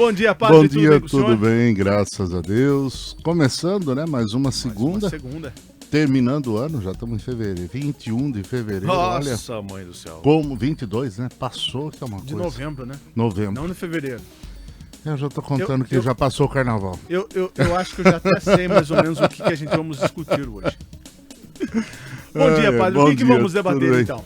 Bom dia, padre. Bom dia, tudo bem, bem, graças a Deus. Começando, né, mais uma segunda. Terminando o ano, já estamos em fevereiro, 21 de fevereiro. Nossa, olha, mãe do céu. Como 22, né? Passou, que é uma coisa. De novembro, né? Novembro. Não de fevereiro. Eu já tô contando que já passou o carnaval. Eu acho que eu já até sei mais ou menos o que a gente vamos discutir hoje. Bom dia, padre. O que vamos debater, então?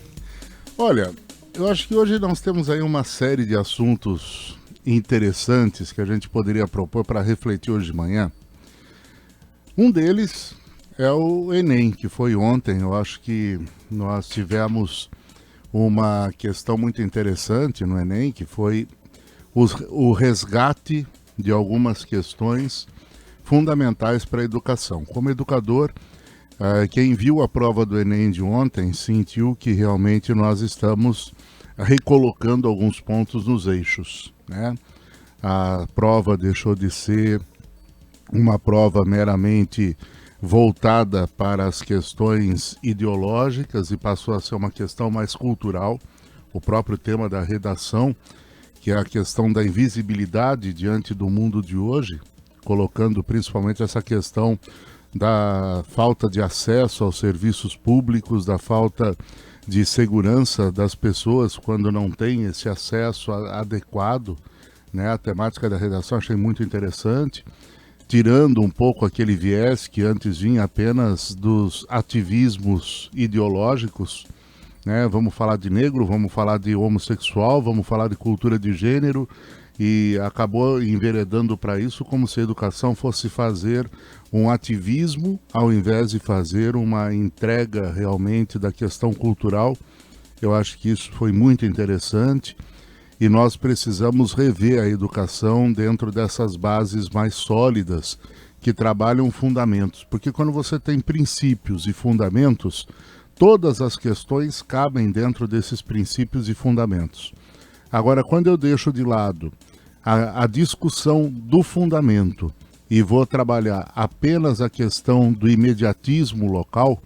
Olha, eu acho que hoje nós temos aí uma série de assuntos interessantes que a gente poderia propor para refletir hoje de manhã. Um deles é o Enem, que foi ontem. Eu acho que nós tivemos uma questão muito interessante no Enem, que foi o resgate de algumas questões fundamentais para a educação. Como educador, quem viu a prova do Enem de ontem sentiu que realmente nós estamos recolocando alguns pontos nos eixos, né? A prova deixou de ser uma prova meramente voltada para as questões ideológicas e passou a ser uma questão mais cultural. O próprio tema da redação, que é a questão da invisibilidade diante do mundo de hoje, colocando principalmente essa questão da falta de acesso aos serviços públicos, da falta de segurança das pessoas quando não tem esse acesso adequado, né? A temática da redação achei muito interessante, tirando um pouco aquele viés que antes vinha apenas dos ativismos ideológicos, né? Vamos falar de negro, vamos falar de homossexual, vamos falar de cultura de gênero, e acabou enveredando para isso como se a educação fosse fazer um ativismo ao invés de fazer uma entrega realmente da questão cultural. Eu acho que isso foi muito interessante e nós precisamos rever a educação dentro dessas bases mais sólidas que trabalham fundamentos, porque quando você tem princípios e fundamentos, todas as questões cabem dentro desses princípios e fundamentos. Agora, quando eu deixo de lado a discussão do fundamento e vou trabalhar apenas a questão do imediatismo local,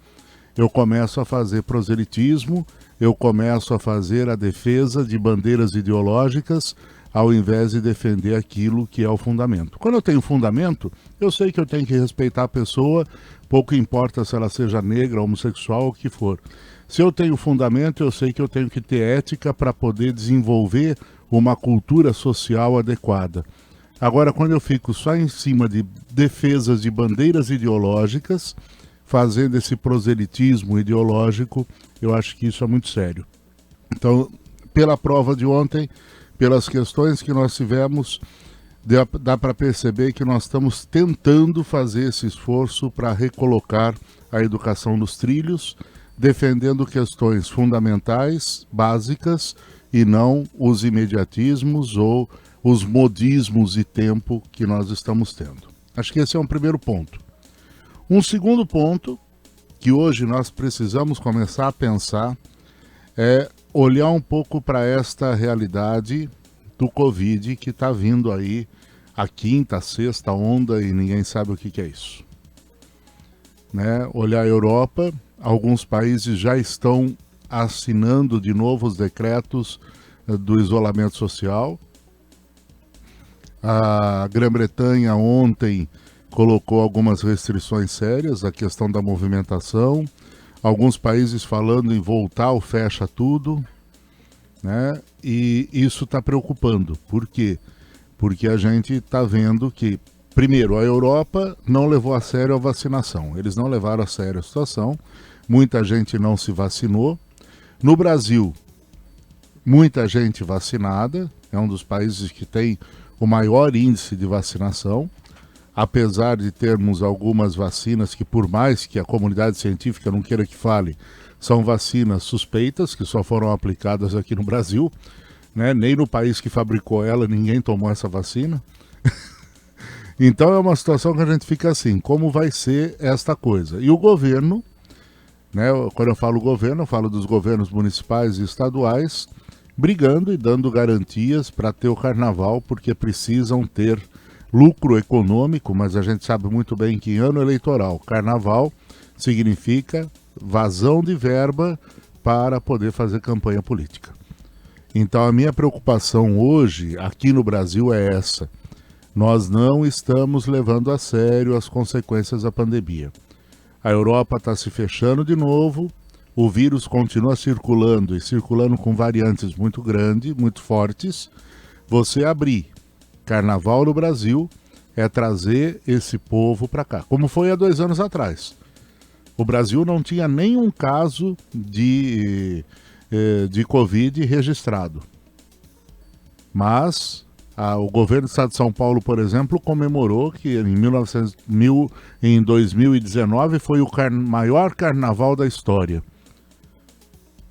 eu começo a fazer proselitismo, eu começo a fazer a defesa de bandeiras ideológicas ao invés de defender aquilo que é o fundamento. Quando eu tenho fundamento, eu sei que eu tenho que respeitar a pessoa, pouco importa se ela seja negra, homossexual ou o que for. Se eu tenho fundamento, eu sei que eu tenho que ter ética para poder desenvolver uma cultura social adequada. Agora, quando eu fico só em cima de defesas de bandeiras ideológicas, fazendo esse proselitismo ideológico, eu acho que isso é muito sério. Então, pela prova de ontem, pelas questões que nós tivemos, dá para perceber que nós estamos tentando fazer esse esforço para recolocar a educação nos trilhos, defendendo questões fundamentais, básicas, e não os imediatismos ou os modismos de tempo que nós estamos tendo. Acho que esse é um primeiro ponto. Um segundo ponto, que hoje nós precisamos começar a pensar, é olhar um pouco para esta realidade do Covid que está vindo aí, a quinta, a sexta onda e ninguém sabe o que é isso. Né? Olhar a Europa, alguns países já estão assinando de novo os decretos do isolamento social. A Grã-Bretanha ontem colocou algumas restrições sérias, a questão da movimentação, alguns países falando em voltar ao fecha tudo, né? E isso está preocupando. Por quê? Porque a gente está vendo que, primeiro, a Europa não levou a sério a vacinação. Eles não levaram a sério a situação, muita gente não se vacinou. No Brasil, muita gente vacinada, é um dos países que tem o maior índice de vacinação, apesar de termos algumas vacinas que, por mais que a comunidade científica não queira que fale, são vacinas suspeitas, que só foram aplicadas aqui no Brasil, né? Nem no país que fabricou ela, ninguém tomou essa vacina. Então é uma situação que a gente fica assim, como vai ser esta coisa? E o governo, né, quando eu falo governo, eu falo dos governos municipais e estaduais, brigando e dando garantias para ter o carnaval, porque precisam ter lucro econômico, mas a gente sabe muito bem que em ano eleitoral, carnaval significa vazão de verba para poder fazer campanha política. Então a minha preocupação hoje, aqui no Brasil, é essa. Nós não estamos levando a sério as consequências da pandemia. A Europa está se fechando de novo, o vírus continua circulando e circulando com variantes muito grandes, muito fortes. Você abrir carnaval no Brasil é trazer esse povo para cá, como foi há 2 anos atrás. O Brasil não tinha nenhum caso de Covid registrado. Mas o governo do estado de São Paulo, por exemplo, comemorou que em 2019 foi o maior carnaval da história.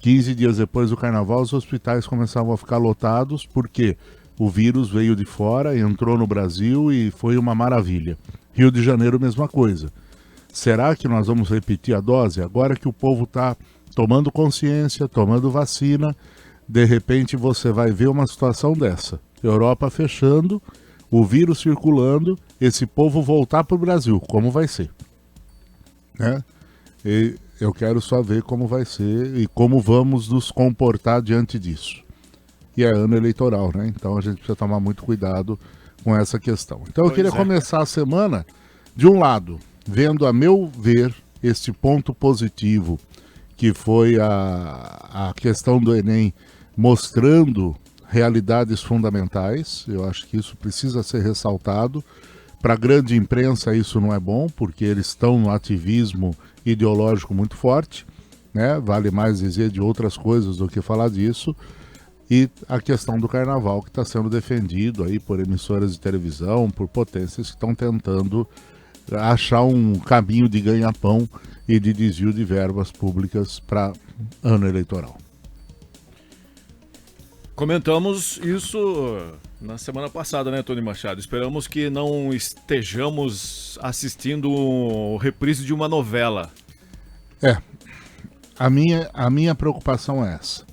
15 dias depois do carnaval, os hospitais começavam a ficar lotados porque o vírus veio de fora, entrou no Brasil e foi uma maravilha. Rio de Janeiro, mesma coisa. Será que nós vamos repetir a dose? Agora que o povo está tomando consciência, tomando vacina, de repente você vai ver uma situação dessa. Europa fechando, o vírus circulando, esse povo voltar para o Brasil. Como vai ser? Né? E eu quero só ver como vai ser e como vamos nos comportar diante disso. E é ano eleitoral, né? Então a gente precisa tomar muito cuidado com essa questão. Então eu queria começar a semana, de um lado, vendo, a meu ver, este ponto positivo, que foi a questão do Enem mostrando realidades fundamentais. Eu acho que isso precisa ser ressaltado. Para a grande imprensa isso não é bom, porque eles estão no ativismo ideológico muito forte, né? Vale mais dizer de outras coisas do que falar disso. E a questão do carnaval, que está sendo defendido aí por emissoras de televisão, por potências que estão tentando achar um caminho de ganha-pão e de desvio de verbas públicas para ano eleitoral. Comentamos isso na semana passada, né, Tony Machado? Esperamos que não estejamos assistindo o reprise de uma novela. A minha preocupação é essa.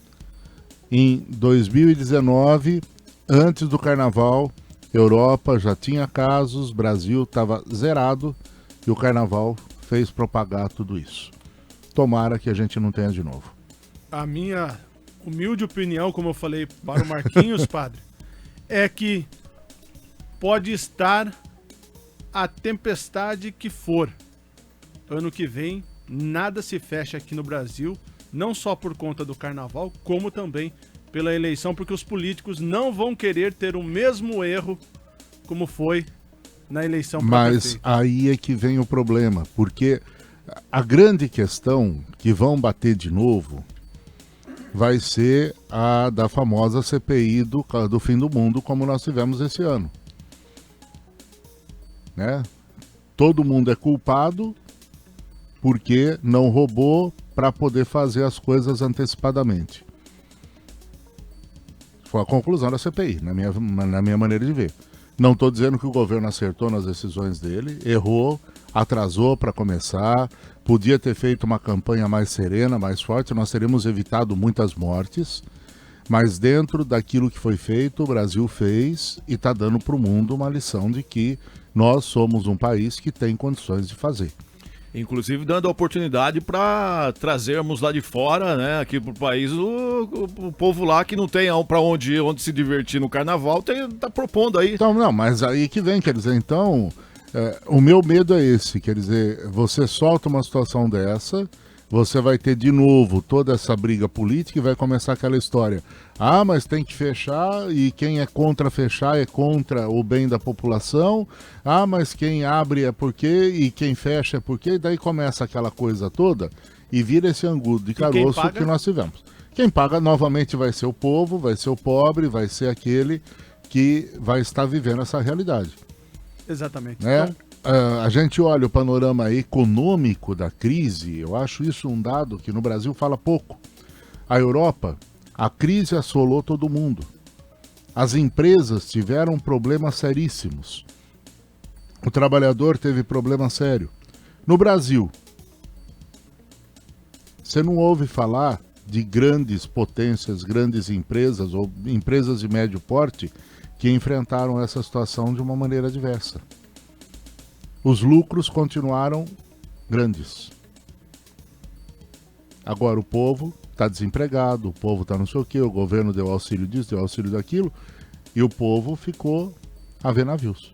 Em 2019, antes do carnaval, Europa já tinha casos, Brasil estava zerado e o carnaval fez propagar tudo isso. Tomara que a gente não tenha de novo. A minha humilde opinião, como eu falei para o Marquinhos, padre, é que pode estar a tempestade que for. Ano que vem, nada se fecha aqui no Brasil, não só por conta do carnaval, como também pela eleição, porque os políticos não vão querer ter o mesmo erro como foi na eleição para Mas aí é que vem o problema, porque a grande questão que vão bater de novo vai ser a da famosa CPI do fim do mundo, como nós tivemos esse ano. Né? Todo mundo é culpado porque não roubou para poder fazer as coisas antecipadamente. Foi a conclusão da CPI, na minha maneira de ver. Não estou dizendo que o governo acertou nas decisões dele, errou, atrasou para começar, podia ter feito uma campanha mais serena, mais forte, nós teríamos evitado muitas mortes, mas dentro daquilo que foi feito, o Brasil fez e está dando para o mundo uma lição de que nós somos um país que tem condições de fazer. Inclusive dando a oportunidade para trazermos lá de fora, né, aqui pro país, o povo lá que não tem para onde ir, onde se divertir no carnaval, tá propondo aí. Então, não, mas aí que vem, quer dizer, então, o meu medo é esse, quer dizer, você solta uma situação dessa, você vai ter de novo toda essa briga política e vai começar aquela história. Ah, mas tem que fechar e quem é contra fechar é contra o bem da população. Ah, mas quem abre é porque e quem fecha é porque. E daí começa aquela coisa toda e vira esse angu de caroço que nós tivemos. Quem paga novamente vai ser o povo, vai ser o pobre, vai ser aquele que vai estar vivendo essa realidade. Exatamente. Né? Então, a gente olha o panorama econômico da crise, eu acho isso um dado que no Brasil fala pouco. A Europa, a crise assolou todo mundo. As empresas tiveram problemas seríssimos. O trabalhador teve problema sério. No Brasil, você não ouve falar de grandes potências, grandes empresas ou empresas de médio porte que enfrentaram essa situação de uma maneira diversa. Os lucros continuaram grandes. Agora o povo está desempregado, o povo está não sei o quê, o governo deu auxílio disso, deu auxílio daquilo, e o povo ficou a ver navios.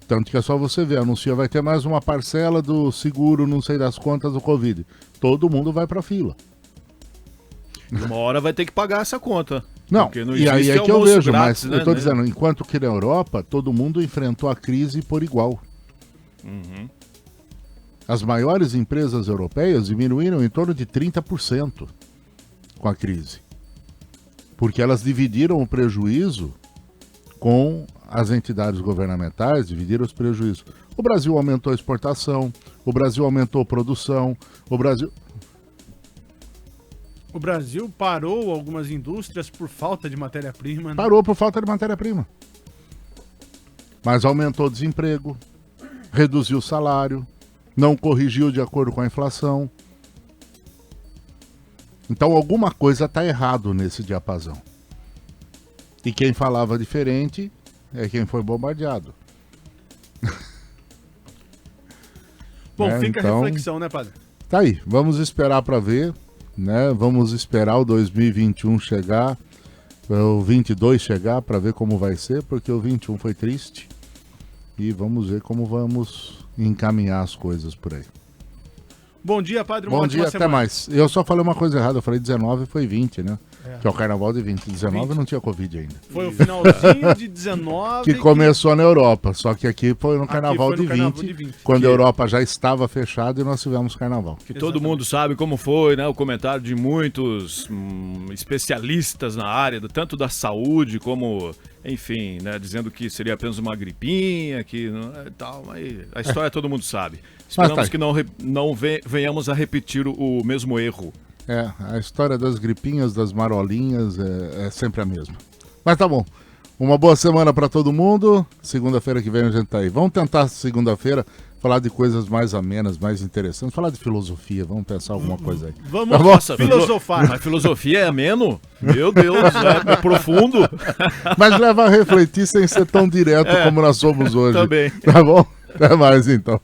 Tanto que é só você ver, anuncia, vai ter mais uma parcela do seguro, não sei das contas do Covid. Todo mundo vai para fila. Uma hora vai ter que pagar essa conta. Não, e aí é que eu vejo, grátis, mas eu estou dizendo, enquanto que na Europa, todo mundo enfrentou a crise por igual. Uhum. As maiores empresas europeias diminuíram em torno de 30% com a crise. Porque elas dividiram o prejuízo com as entidades governamentais, dividiram os prejuízos. O Brasil aumentou a exportação, o Brasil aumentou a produção, o Brasil parou algumas indústrias por falta de matéria-prima. Né? Parou por falta de matéria-prima. Mas aumentou o desemprego, reduziu o salário, não corrigiu de acordo com a inflação. Então alguma coisa está errado nesse diapasão. E quem falava diferente é quem foi bombardeado. Bom, fica então, a reflexão, né, padre? Tá aí, vamos esperar para ver, né? Vamos esperar o 2021 chegar, o 22 chegar para ver como vai ser, porque o 21 foi triste. E vamos ver como vamos encaminhar as coisas por aí. Bom dia, padre. Bom dia, até mais. Eu só falei uma coisa errada, eu falei 19 foi 20, né? Que é o carnaval de 20. 19 20. Não tinha Covid ainda. Foi o finalzinho de 19. Que começou na Europa, só que aqui foi no carnaval, de 20, quando a Europa já estava fechada e nós tivemos carnaval. Que todo mundo sabe como foi, né? O comentário de muitos especialistas na área, tanto da saúde como, enfim, né? Dizendo que seria apenas uma gripinha, que tal, mas a história todo mundo sabe. Esperamos que não venhamos a repetir o mesmo erro. A história das gripinhas, das marolinhas é sempre a mesma. Mas tá bom. Uma boa semana para todo mundo. Segunda-feira que vem a gente tá aí. Vamos tentar segunda-feira falar de coisas mais amenas, mais interessantes. Falar de filosofia. Vamos pensar alguma coisa aí. Vamos filosofar. Mas filosofia é ameno? Meu Deus, é profundo. Mas leva a refletir sem ser tão direto como nós somos hoje. Também. Tá bom? Até mais então.